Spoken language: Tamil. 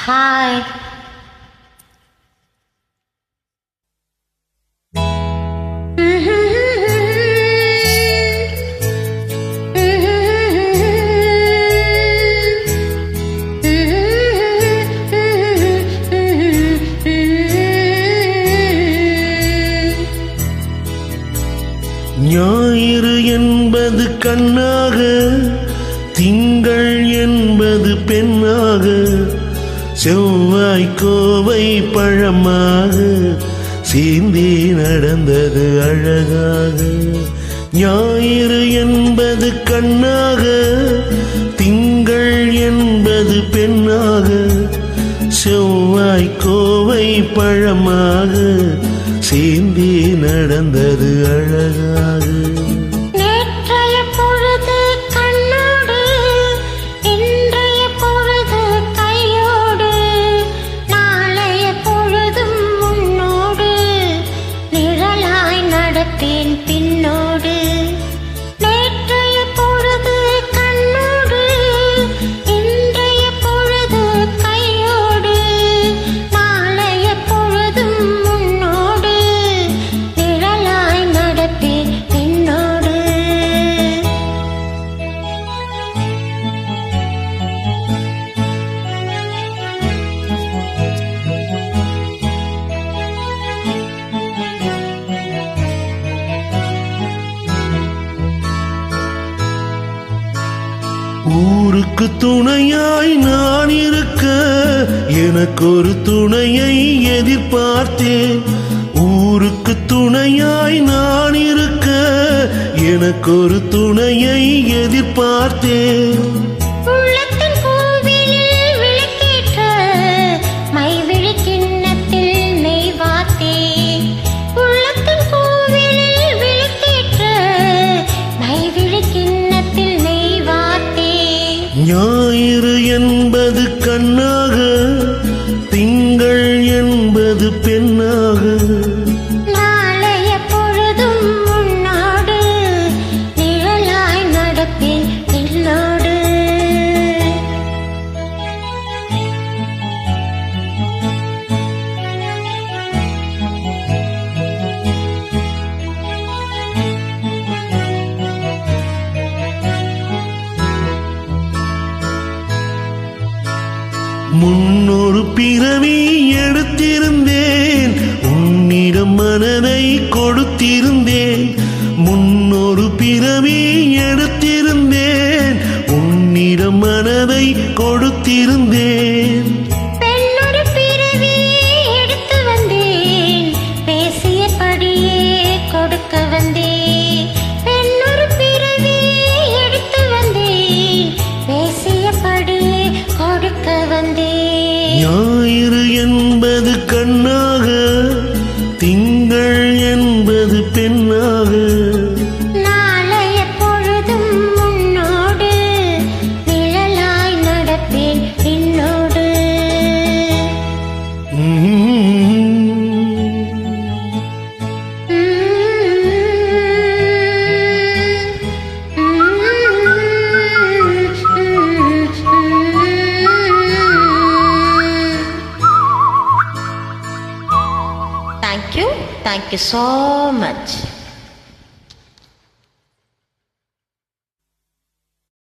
ஹாய். ஞாயிறு என்பது கண்ணாக, திங்கள் என்பது பெண்ணாக, செவ்வாய் கோவை பழமாக சேர்ந்தே நடந்தது அழகாக. ஞாயிறு என்பது கண்ணாக, திங்கள் என்பது பெண்ணாக, செவ்வாய் கோவை பழமாக சேர்ந்தே நடந்தது அழகாக. நேற்றைய பொழுது கண்ணோடு, இன்றைய பொழுது கையோடு, நாளைய பொழுதும் முன்னோடு, நிழலாய் நடப்பேன் பின்னோடு. நேற்றைய பொழுது கண்ணோடு, இன்றைய பொழுது கையோடு, நாளைய பொழுதும் முன்னோடு, நிழலாய் நடப்பேன் பின்னோடு. ஊருக்கு துணையாய் நான் இருக்க, எனக்கு ஒரு துணையை எதிர்பார்த்தேன். ஊருக்கு துணையாய் நான் இருக்க, எனக்கு ஒரு துணையை எதிர்பார்த்தேன். உள்ளத்தின் கோவிலில் விளக்கேற்ற, மைவிழி கிண்ணத்தில் நெய் வார்த்தேன். உள்ளத்தின் கோவிலில் விளக்கேற்ற, மைவிழி கிண்ணத்தில் நெய் வார்த்தேன். ஞாயிறு என்பது கண்ணாக, திங்கள் என்பது பெண்ணாக, நாளைய பொழுதும் முன்னோடு, நிழலாய் நடப்பேன் பின்னோடு. முன்னொரு பிறவி எடுத்திருந்தேன், உன்னிடம் மனதை கொடுத்திருந்தேன். முன்னொரு பிறவி எடுத்திருந்தேன், உன்னிடம் மனதை கொடுத்திருந்தேன். பெண்ணொரு பிறவி எடுத்து வந்தேன், பேசியபடியே கொடுக்க வந்தேன். பெண்ணொரு பிறவி எடுத்து வந்தேன், பேசியபடியே கொடுக்க வந்தேன். ஞாயிறு என்பது கண்ணாக, திங்கள் என்பது பெண்ணாக, நாளைய பொழுதும் முன்னோடு, நிழலாய் நடப்பேன் பின்னோடு. Thank you so much.